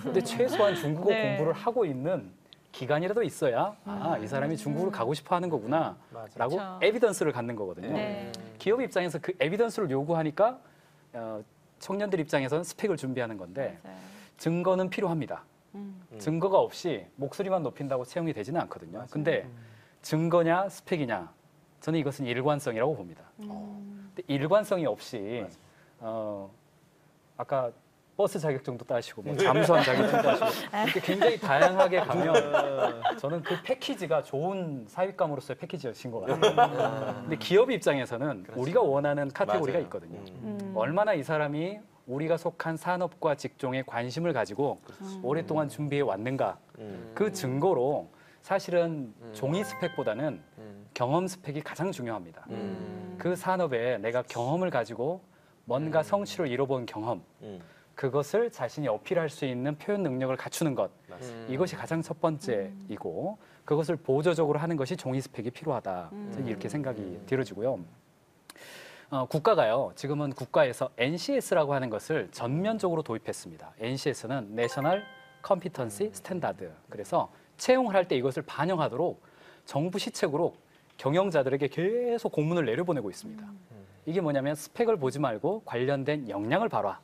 근데 최소한 중국어 공부를 하고 있는 기간이라도 있어야 이 사람이 중국으로 가고 싶어 하는 거구나 라고 에비던스를 갖는 거거든요. 기업 입장에서 그 에비던스를 요구하니까 청년들 입장에서는 스펙을 준비하는 건데 증거는 필요합니다. 증거가 없이 목소리만 높인다고 채용이 되지는 않거든요. 근데 증거냐 스펙이냐 저는 이것은 일관성이라고 봅니다. 근데 일관성이 없이 아까 버스 자격증도 따시고 뭐 잠수함 자격증도 따시고 이렇게 굉장히 다양하게 가면 저는 그 패키지가 좋은 사윗감으로서의 패키지였신 것 같아요. 근데 기업 입장에서는 우리가 원하는 카테고리가 있거든요. 얼마나 이 사람이 우리가 속한 산업과 직종에 관심을 가지고 오랫동안 준비해 왔는가 그 증거로 사실은 종이 스펙보다는 경험 스펙이 가장 중요합니다. 그 산업에 내가 경험을 가지고 뭔가 성취를 이뤄본 경험 그것을 자신이 어필할 수 있는 표현 능력을 갖추는 것 이것이 가장 첫 번째이고 그것을 보조적으로 하는 것이 종이 스펙이 필요하다. 저는 이렇게 생각이 들어지고요. 국가가요, 지금은 국가에서 NCS라고 하는 것을 전면적으로 도입했습니다. NCS는 내셔널 컴피턴시 스탠다드. 그래서 채용을 할 때 이것을 반영하도록 정부 시책으로 경영자들에게 계속 공문을 내려보내고 있습니다. 이게 뭐냐면 스펙을 보지 말고 관련된 역량을 봐라.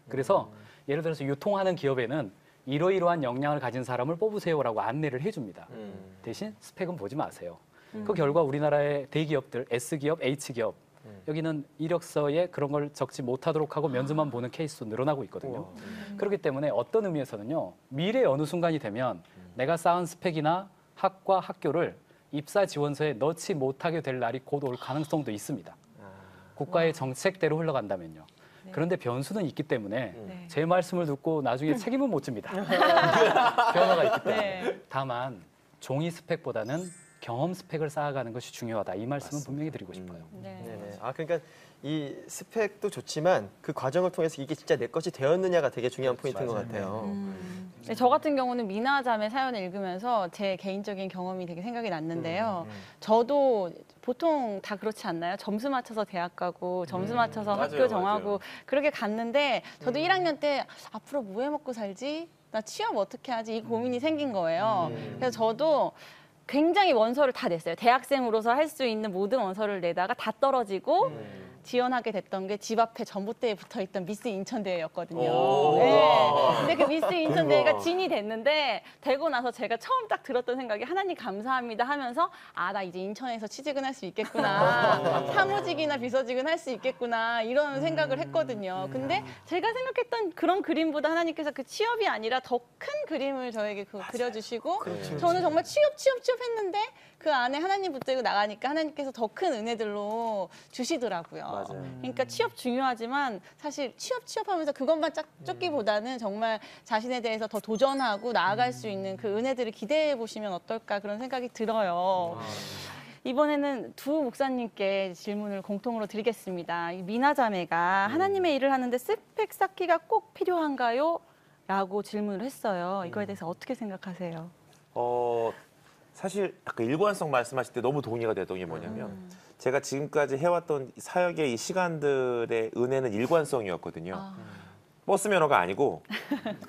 그래서 예를 들어서 유통하는 기업에는 이러이러한 역량을 가진 사람을 뽑으세요라고 안내를 해줍니다. 대신 스펙은 보지 마세요. 그 결과 우리나라의 대기업들, S기업, H기업 여기는 이력서에 그런 걸 적지 못하도록 하고 면접만 보는 케이스도 늘어나고 있거든요. 그렇기 때문에 어떤 의미에서는요, 미래 어느 순간이 되면 내가 쌓은 스펙이나 학과 학교를 입사 지원서에 넣지 못하게 될 날이 곧 올 가능성도 있습니다. 국가의 정책대로 흘러간다면요. 그런데 변수는 있기 때문에 제 말씀을 듣고 나중에 책임은 못 집니다. 변화가 있기 때문에. 다만 종이 스펙보다는 경험 스펙을 쌓아가는 것이 중요하다. 이 말씀은 분명히 드리고 싶어요. 네네. 그러니까 이 스펙도 좋지만 그 과정을 통해서 이게 진짜 내 것이 되었느냐가 되게 중요한 포인트인 것 같아요. 네, 저 같은 경우는 미나자매 사연을 읽으면서 제 개인적인 경험이 되게 생각이 났는데요. 저도 보통 다 그렇지 않나요? 점수 맞춰서 대학 가고 점수 맞춰서 학교 정하고 그렇게 갔는데 저도 1학년 때 앞으로 뭐 해 먹고 살지? 나 취업 어떻게 하지? 이 고민이 생긴 거예요. 그래서 저도 굉장히 원서를 다 냈어요. 대학생으로서 할 수 있는 모든 원서를 내다가 다 떨어지고 지원하게 됐던 게 집 앞에 전봇대에 붙어있던 미스 인천대회였거든요. 네. 근데 그 미스 인천대회가 진이 됐는데 되고 나서 제가 처음 딱 들었던 생각이 하나님 감사합니다 하면서 나 이제 인천에서 취직은 할 수 있겠구나. 사무직이나 비서직은 할 수 있겠구나. 이런 생각을 했거든요. 근데 제가 생각했던 그런 그림보다 하나님께서 그 취업이 아니라 더 큰 그림을 저에게 그려주시고 저는 정말 취업 했는데 그 안에 하나님 붙들고 나가니까 하나님께서 더 큰 은혜들로 주시더라고요. 그러니까 취업 중요하지만 사실 취업하면서 그것만 쫓기보다는 정말 자신에 대해서 더 도전하고 나아갈 수 있는 그 은혜들을 기대해 보시면 어떨까 그런 생각이 들어요. 이번에는 두 목사님께 질문을 공통으로 드리겠습니다. 이 미나자매가 하나님의 일을 하는데 스펙 쌓기가 꼭 필요한가요? 라고 질문을 했어요. 이거에 대해서 어떻게 생각하세요? 사실 아까 일관성 말씀하실 때 너무 동의가 됐던 게 뭐냐면 제가 지금까지 해왔던 사역의 이 시간들의 은혜는 일관성이었거든요. 버스 면허가 아니고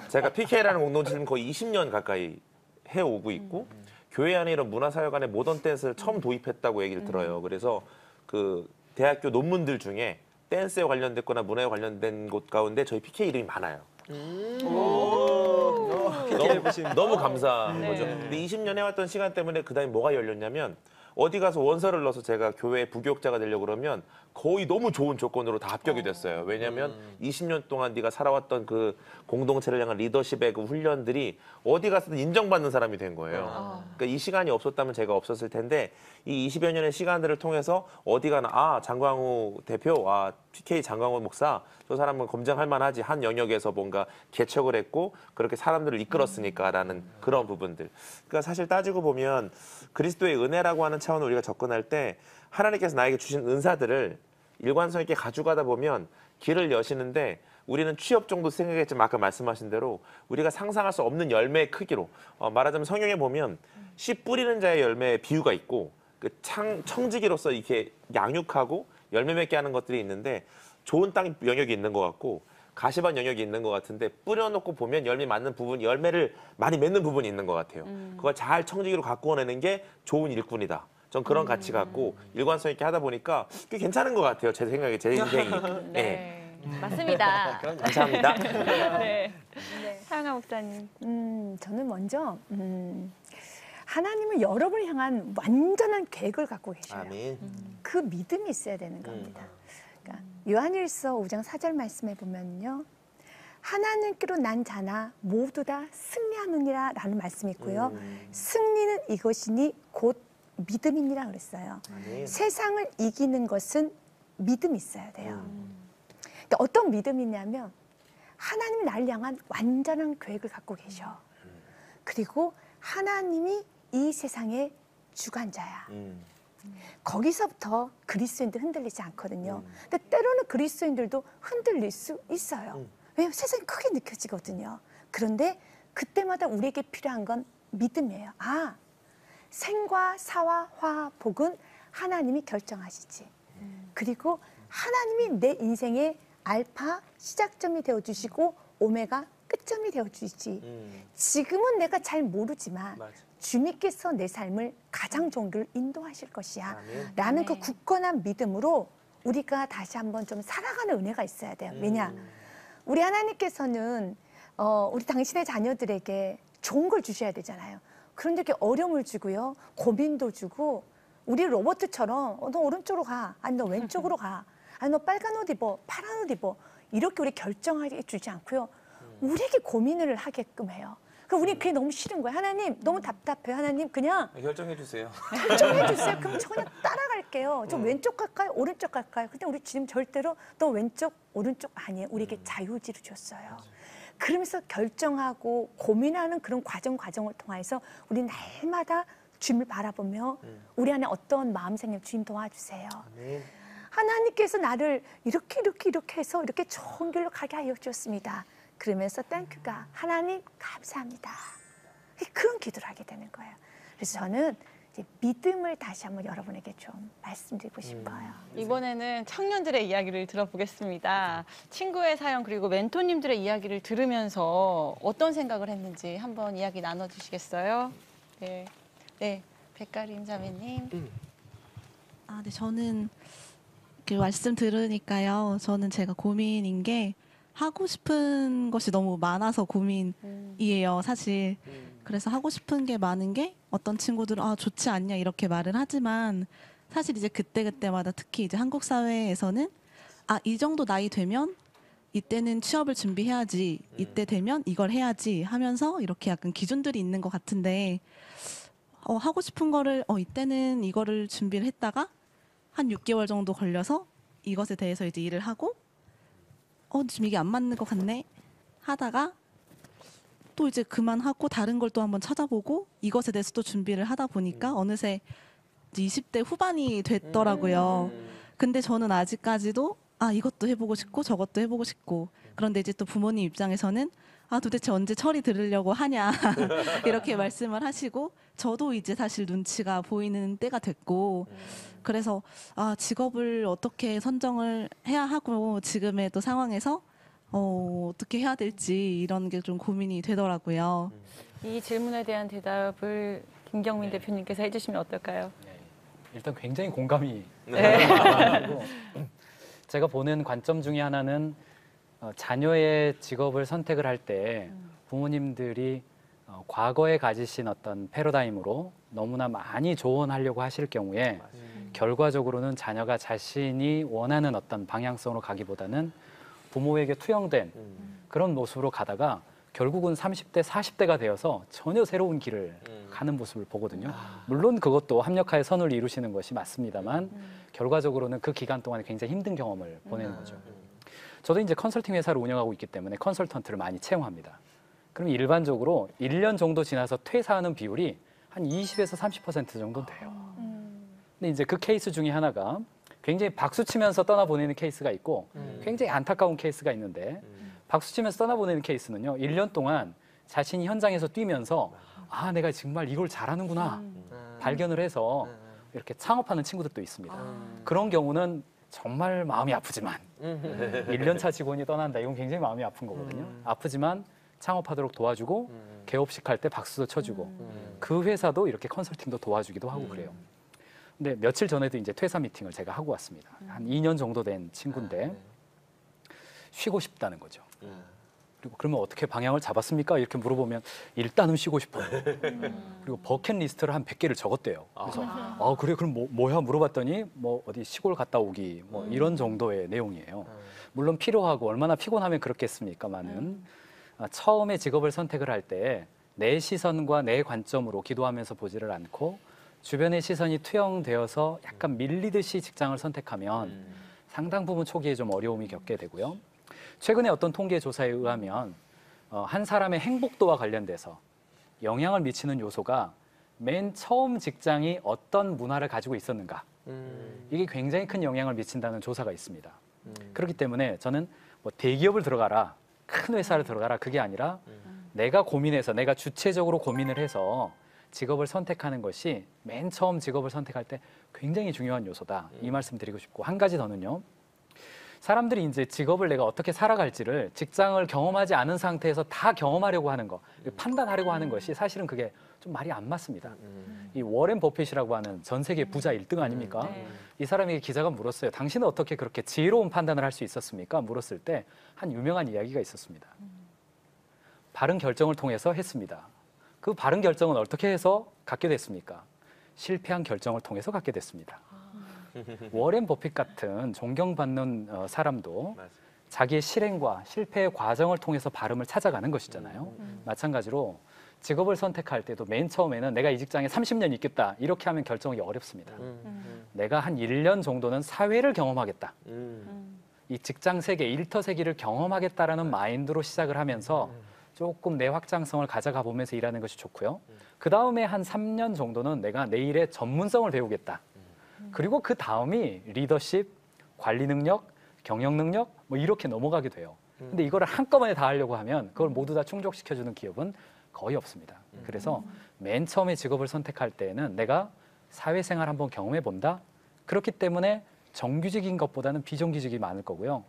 제가 PK라는 공동체를 거의 20년 가까이 해오고 있고 교회 안에 이런 문화사역 안에 모던 댄스를 처음 도입했다고 얘기를 들어요. 그래서 그 대학교 논문들 중에 댄스에 관련됐거나 문화에 관련된 곳 가운데 저희 PK 이름이 많아요. 너무 감사한 거죠. 근데 20년 해왔던 시간 때문에 그다음에 뭐가 열렸냐면 어디 가서 원서를 넣어서 제가 교회 부교육자가 되려고 그러면 거의 너무 좋은 조건으로 다 합격이 됐어요. 왜냐하면 20년 동안 네가 살아왔던 그 공동체를 향한 리더십의 그 훈련들이 어디 가서든 인정받는 사람이 된 거예요. 그러니까 이 시간이 없었다면 제가 없었을 텐데 이 20여 년의 시간들을 통해서 어디 가나 장광우 대표, PK 장광우 목사 저 사람은 검증할 만하지 한 영역에서 뭔가 개척을 했고 그렇게 사람들을 이끌었으니까라는 그런 부분들. 그러니까 사실 따지고 보면 그리스도의 은혜라고 하는 차원으로 우리가 접근할 때 하나님께서 나에게 주신 은사들을 일관성 있게 가져가다 보면 길을 여시는데 우리는 취업 정도 생각했지만 아까 말씀하신 대로 우리가 상상할 수 없는 열매의 크기로 말하자면 성경에 보면 씨 뿌리는 자의 열매의 비유가 있고 그 청지기로서 이렇게 양육하고 열매 맺게 하는 것들이 있는데 좋은 땅 영역이 있는 것 같고 가시밭 영역이 있는 것 같은데 뿌려놓고 보면 열매 맞는 부분, 열매를 많이 맺는 부분이 있는 것 같아요. 그걸 잘 청지기로 가꾸어내는 게 좋은 일꾼이다. 전 그런 가치 갖고 일관성 있게 하다 보니까 꽤 괜찮은 것 같아요. 제 생각에, 제 인생이. 네. 맞습니다. 감사합니다. 네. 사영아 목사님. 저는 먼저 하나님은 여러분을 향한 완전한 계획을 갖고 계셔요. 아멘. 그 믿음이 있어야 되는 겁니다. 그러니까 요한일서 5장 4절 말씀에 보면요. 하나님께로 난 자나 모두 다 승리하느니라 라는 말씀이 있고요. 승리는 이것이니 곧 믿음이니라 그랬어요. 세상을 이기는 것은 믿음이 있어야 돼요. 그러니까 어떤 믿음이냐면 하나님이 나를 향한 완전한 계획을 갖고 계셔. 그리고 하나님이 이 세상의 주관자야. 거기서부터 그리스도인들 흔들리지 않거든요. 근데 때로는 그리스도인들도 흔들릴 수 있어요. 왜냐하면 세상이 크게 느껴지거든요. 그런데 그때마다 우리에게 필요한 건 믿음이에요. 생과 사와 화 복은 하나님이 결정하시지. 그리고 하나님이 내 인생의 알파 시작점이 되어주시고 오메가 끝점이 되어주시지. 지금은 내가 잘 모르지만 주님께서 내 삶을 가장 좋은 길로 인도하실 것이야. 라는 그 굳건한 믿음으로 우리가 다시 한번 좀 살아가는 은혜가 있어야 돼요. 왜냐? 우리 하나님께서는 우리 당신의 자녀들에게 좋은 걸 주셔야 되잖아요. 그런데 이렇게 어려움을 주고요. 고민도 주고 우리 로버트처럼 너 오른쪽으로 가. 아니 너 왼쪽으로 가. 아니 너 빨간 옷 입어. 파란 옷 입어. 이렇게 우리 결정하게 주지 않고요. 우리에게 고민을 하게끔 해요. 그러니까 우리 그게 너무 싫은 거예요. 하나님 너무 답답해요. 하나님 그냥 결정해 주세요. 결정해 주세요. 그럼 저 그냥 따라갈게요. 저 왼쪽 갈까요? 오른쪽 갈까요? 근데 우리 주님 절대로 너 왼쪽 오른쪽 아니에요. 우리에게 자유지를 줬어요. 그러면서 결정하고 고민하는 그런 과정을 통해서 우리 날마다 주님을 바라보며 우리 안에 어떤 마음 생기면 주님 도와주세요. 하나님께서 나를 이렇게 해서 이렇게 좋은 길로 가게 하여 주셨습니다. 그러면서 땡큐가 하나님 감사합니다. 그런 기도를 하게 되는 거예요. 그래서 저는 이제 믿음을 다시 한번 여러분에게 좀 말씀드리고 싶어요. 이번에는 청년들의 이야기를 들어보겠습니다. 친구의 사연 그리고 멘토님들의 이야기를 들으면서 어떤 생각을 했는지 한번 이야기 나눠주시겠어요? 네, 백가림 자매님. 네, 저는 그 말씀 들으니까요. 저는 제가 고민인 게 하고 싶은 것이 너무 많아서 고민이에요, 사실. 그래서 하고 싶은 게 많은 게 어떤 친구들은 좋지 않냐 이렇게 말을 하지만 사실 이제 그때그때마다 특히 이제 한국 사회에서는 이 정도 나이 되면 이때는 취업을 준비해야지, 이때 되면 이걸 해야지 하면서 이렇게 약간 기준들이 있는 것 같은데 하고 싶은 거를 이때는 이거를 준비를 했다가 한 6개월 정도 걸려서 이것에 대해서 이제 일을 하고 지금 이게 안 맞는 것 같네 하다가 또 이제 그만하고 다른 걸 또 한번 찾아보고 이것에 대해서 또 준비를 하다 보니까 어느새 이제 20대 후반이 됐더라고요. 근데 저는 아직까지도 이것도 해보고 싶고 저것도 해보고 싶고 그런데 이제 또 부모님 입장에서는 도대체 언제 철이 들으려고 하냐 이렇게 말씀을 하시고 저도 이제 사실 눈치가 보이는 때가 됐고 그래서 직업을 어떻게 선정을 해야 하고 지금의 또 상황에서 어떻게 해야 될지 이런 게 좀 고민이 되더라고요. 이 질문에 대한 대답을 김경민 대표님께서 해주시면 어떨까요? 일단 굉장히 공감이 네. 되고 제가 보는 관점 중에 하나는 자녀의 직업을 선택을 할 때 부모님들이 과거에 가지신 어떤 패러다임으로 너무나 많이 조언하려고 하실 경우에 결과적으로는 자녀가 자신이 원하는 어떤 방향성으로 가기보다는 부모에게 투영된 그런 모습으로 가다가 결국은 30대, 40대가 되어서 전혀 새로운 길을 가는 모습을 보거든요. 물론 그것도 합력하에 선을 이루시는 것이 맞습니다만 결과적으로는 그 기간 동안에 굉장히 힘든 경험을 보내는 거죠. 저도 이제 컨설팅 회사를 운영하고 있기 때문에 컨설턴트를 많이 채용합니다. 그럼 일반적으로 1년 정도 지나서 퇴사하는 비율이 한 20에서 30% 정도 돼요. 근데 이제 그 케이스 중에 하나가 굉장히 박수 치면서 떠나보내는 케이스가 있고 굉장히 안타까운 케이스가 있는데 박수 치면서 떠나보내는 케이스는요. 1년 동안 자신이 현장에서 뛰면서 내가 정말 이걸 잘하는구나 발견을 해서 이렇게 창업하는 친구들도 있습니다. 그런 경우는 정말 마음이 아프지만 1년차 직원이 떠난다. 이건 굉장히 마음이 아픈 거거든요. 아프지만 창업하도록 도와주고 개업식 할 때 박수도 쳐주고 그 회사도 이렇게 컨설팅도 도와주기도 하고 그래요. 근데 며칠 전에도 이제 퇴사 미팅을 제가 하고 왔습니다. 한 2년 정도 된 친구인데 쉬고 싶다는 거죠. 그리고 그러면 어떻게 방향을 잡았습니까? 이렇게 물어보면 일단은 쉬고 싶어요. 그리고 버킷리스트를 한 100개를 적었대요. 그래서 그래 그럼 뭐야 물어봤더니 뭐 어디 시골 갔다 오기 뭐 이런 정도의 내용이에요. 물론 필요하고 얼마나 피곤하면 그렇겠습니까만은 처음에 직업을 선택을 할 때 내 시선과 내 관점으로 기도하면서 보지를 않고 주변의 시선이 투영되어서 약간 밀리듯이 직장을 선택하면 상당 부분 초기에 좀 어려움이 겪게 되고요. 최근에 어떤 통계 조사에 의하면 한 사람의 행복도와 관련돼서 영향을 미치는 요소가 맨 처음 직장이 어떤 문화를 가지고 있었는가 이게 굉장히 큰 영향을 미친다는 조사가 있습니다. 그렇기 때문에 저는 뭐 대기업을 들어가라 큰 회사를 들어가라 그게 아니라 내가 고민해서 내가 주체적으로 고민을 해서 직업을 선택하는 것이 맨 처음 직업을 선택할 때 굉장히 중요한 요소다. 이 말씀 드리고 싶고 한 가지 더는요. 사람들이 이제 직업을 내가 어떻게 살아갈지를 직장을 경험하지 않은 상태에서 다 경험하려고 하는 거, 판단하려고 하는 것이 사실은 그게 좀 말이 안 맞습니다. 이 워렌 버핏이라고 하는 전 세계 부자 1등 아닙니까? 이 사람에게 기자가 물었어요. 당신은 어떻게 그렇게 지혜로운 판단을 할 수 있었습니까? 물었을 때 한 유명한 이야기가 있었습니다. 바른 결정을 통해서 했습니다. 그 바른 결정은 어떻게 해서 갖게 됐습니까? 실패한 결정을 통해서 갖게 됐습니다. 워렌 버핏 같은 존경받는 사람도 자기의 실행과 실패의 과정을 통해서 발음을 찾아가는 것이잖아요. 마찬가지로 직업을 선택할 때도 맨 처음에는 내가 이 직장에 30년 있겠다 이렇게 하면 결정이 어렵습니다. 내가 한 1년 정도는 사회를 경험하겠다. 이 직장 세계, 일터세계를 경험하겠다라는 마인드로 시작을 하면서 조금 내 확장성을 가져가 보면서 일하는 것이 좋고요. 그 다음에 한 3년 정도는 내가 내 일의 전문성을 배우겠다. 그리고 그 다음이 리더십, 관리 능력, 경영 능력 뭐 이렇게 넘어가게 돼요. 근데 이거를 한꺼번에 다 하려고 하면 그걸 모두 다 충족시켜주는 기업은 거의 없습니다. 그래서 맨 처음에 직업을 선택할 때에는 내가 사회생활 한번 경험해 본다. 그렇기 때문에 정규직인 것보다는 비정규직이 많을 거고요.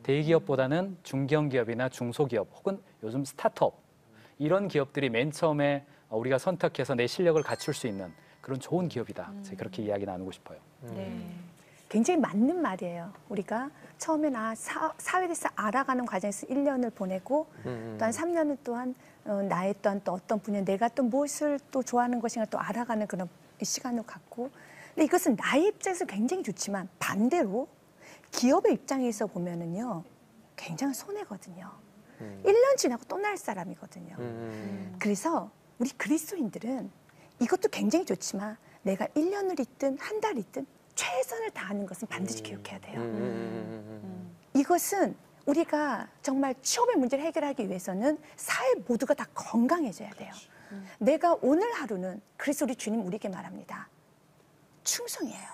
대기업보다는 중견기업이나 중소기업 혹은 요즘 스타트업 이런 기업들이 맨 처음에 우리가 선택해서 내 실력을 갖출 수 있는 그런 좋은 기업이다. 제가 그렇게 이야기 나누고 싶어요. 굉장히 맞는 말이에요. 우리가 처음에 사회에 대해서 알아가는 과정에서 1년을 보내고 또한 3년은 또한 나의 또한 또 어떤 분야 내가 또 무엇을 또 좋아하는 것인가 또 알아가는 그런 시간을 갖고 근데 이것은 나의 입장에서 굉장히 좋지만 반대로 기업의 입장에서 보면은요 굉장히 손해거든요. 1년 지나고 또 날 사람이거든요. 그래서 우리 그리스도인들은 이것도 굉장히 좋지만 내가 1년을 있든 한 달 있든 최선을 다하는 것은 반드시 기억해야 돼요. 이것은 우리가 정말 취업의 문제를 해결하기 위해서는 사회 모두가 다 건강해져야 돼요. 내가 오늘 하루는 그래서 우리 주님 우리에게 말합니다. 충성이에요.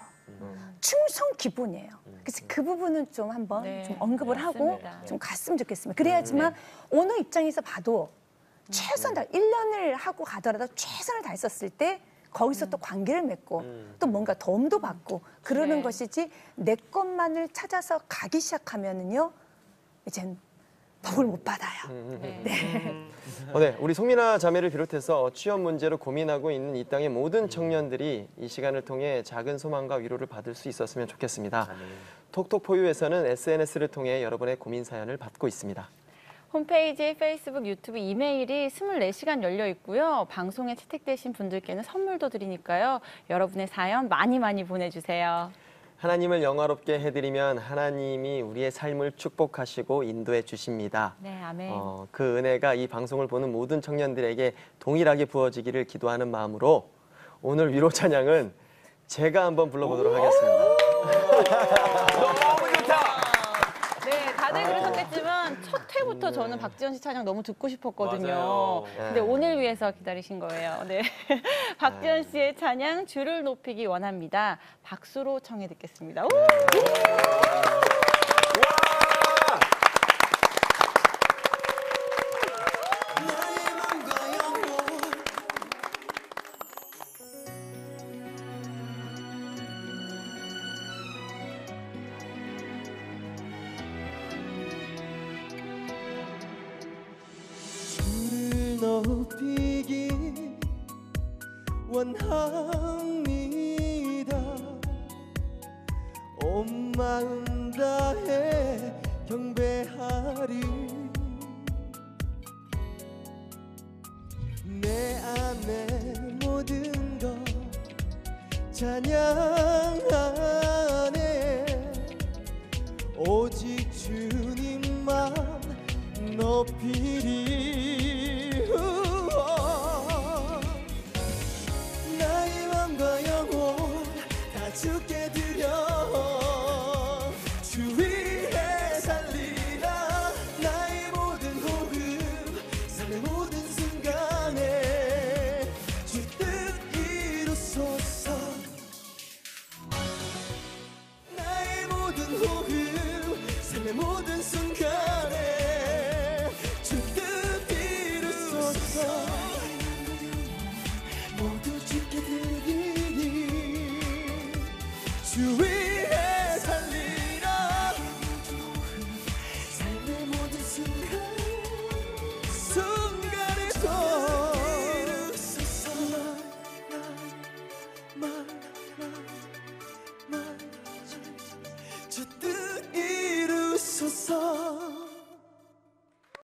충성 기본이에요. 그래서 그 부분은 좀 한번 좀 언급을 하고 좀 갔으면 좋겠습니다. 그래야지만 어느 입장에서 봐도 최선 다 1년을 하고 가더라도 최선을 다했었을 때 거기서 또 관계를 맺고 또 뭔가 도움도 받고 그러는 것이지 내 것만을 찾아서 가기 시작하면은요 이젠 복을 못 받아요. 네, 우리 송민아 자매를 비롯해서 취업 문제로 고민하고 있는 이 땅의 모든 청년들이 이 시간을 통해 작은 소망과 위로를 받을 수 있었으면 좋겠습니다. 톡톡포유에서는 SNS를 통해 여러분의 고민 사연을 받고 있습니다. 홈페이지, 페이스북, 유튜브, 이메일이 24시간 열려 있고요. 방송에 채택되신 분들께는 선물도 드리니까요. 여러분의 사연 많이 보내주세요. 하나님을 영화롭게 해드리면 하나님이 우리의 삶을 축복하시고 인도해 주십니다. 네, 아멘. 그 은혜가 이 방송을 보는 모든 청년들에게 동일하게 부어지기를 기도하는 마음으로 오늘 위로 찬양은 제가 한번 불러보도록 하겠습니다. 너무 좋다. 네, 다들 그러셨겠지만 첫 회부터 저는 박지원 씨 찬양 너무 듣고 싶었거든요. 근데 오늘 위해서 기다리신 거예요. 네, 박지원 씨의 찬양 주를 높이기 원합니다. 박수로 청해 듣겠습니다. 우! 높이기 원합니다. 온 마음 다해 경배하리. 내 안에 모든 것 찬양하네. 오직 주님만 높이리. 나의 마음과 영혼 다 주께 드려 주 위에 살리라. 나의 모든 호흡 삶의 모든 순간에 주 뜻 이루소서. 나의 모든 호흡 삶의 모든 순간에 주 뜻 이루소서. 주위